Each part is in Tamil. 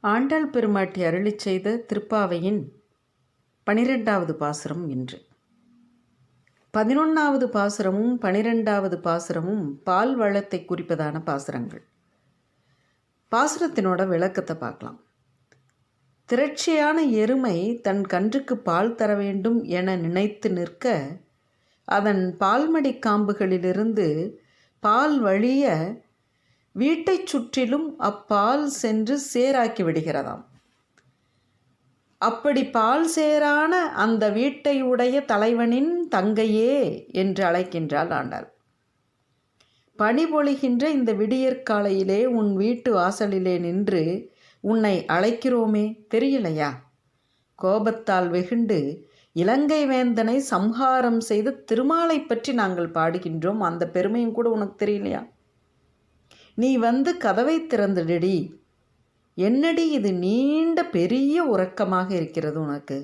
ஆண்டாள் பெருமாட்டி அருளிச் செய்த திருப்பாவையின் 12வது பாசுரம் இன்று. 11வது பாசுரமும் 12வது பாசுரமும் பால் வளத்தை குறிப்பதான பாசுரங்கள். பாசுரத்தினோட விளக்கத்தை பார்க்கலாம். திரட்சியான எருமை தன் கன்றுக்கு பால் தர வேண்டும் என நினைத்து நிற்க, அதன் பால்மடி காம்புகளிலிருந்து பால் வழிய வீட்டைச் சுற்றிலும் அப்பால் சென்று சேராக்கி விடுகிறதாம். அப்படி பால் சேரான அந்த வீட்டையுடைய தலைவனின் தங்கையே என்று அழைக்கின்றாள் ஆண்டாள். பனி பொழிகின்ற இந்த விடியற்காலையிலே உன் வீட்டு வாசலிலே நின்று உன்னை அழைக்கிறோமே, தெரியலையா? கோபத்தால் வெகுண்டு இலங்கை வேந்தனை சம்ஹாரம் செய்த திருமாலை பற்றி நாங்கள் பாடுகின்றோம், அந்த பெருமையும் கூட உனக்கு தெரியலையா? நீ வந்து கதவை திறந்துடி. என்னடி இது நீண்ட பெரிய உறக்கமாக இருக்கிறது உனக்கு?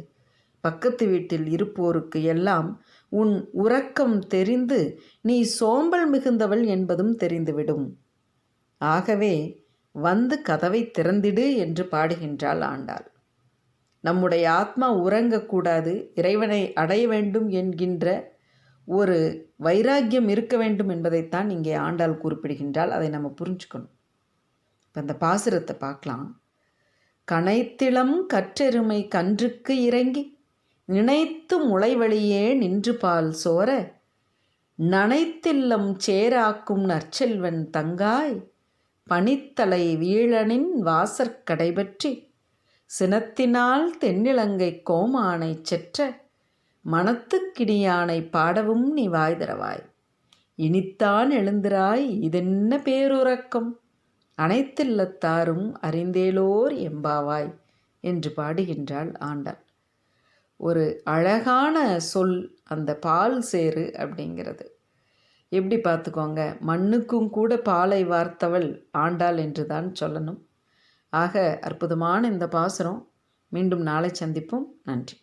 பக்கத்து வீட்டில் இருப்போருக்கு எல்லாம் உன் உறக்கம் தெரிந்து நீ சோம்பல் மிகுந்தவள் என்பதும் தெரிந்துவிடும். ஆகவே வந்து கதவை திறந்திடு என்று பாடுகின்றாள் ஆண்டாள். நம்முடைய ஆத்மா உறங்கக்கூடாது, இறைவனை அடைய வேண்டும் என்கின்ற ஒரு வைராக்கியம் இருக்க வேண்டும் என்பதைத்தான் இங்கே ஆண்டாள் குறிப்பிடுகின்றால். அதை நம்ம புரிஞ்சுக்கணும். இப்போ இந்த பாசுரத்தை பார்க்கலாம். கனைத்திளம் கற்றெருமை கன்றுக்கு இறங்கி நினைத்து முளைவழியே நின்று பால் சோர, நனைத்தில்லம் சேராக்கும் நற்செல்வன் தங்காய் பனித்தலை வீழனின் வாசற்கடை பற்றி சினத்தினால் தென்னிலங்கை கோமானை செற்ற மனத்துக்கினியானை பாடவும் நீ வாய் தரவாய். இனித்தான் எழுந்திராய், இதென்ன பேருறக்கம், அனைத்தில்லத்தாரும் அறிந்தேலோர் எம்பாவாய் என்று பாடுகின்றாள் ஆண்டாள். ஒரு அழகான சொல் அந்த பால் சேரு அப்படிங்கிறது. எப்படி பார்த்துக்கோங்க, மண்ணுக்கும் கூட பாலை வார்த்தவள் ஆண்டாள் என்று தான் சொல்லணும். ஆக அற்புதமான இந்த பாசுரம். மீண்டும் நாளை சந்திப்போம். நன்றி.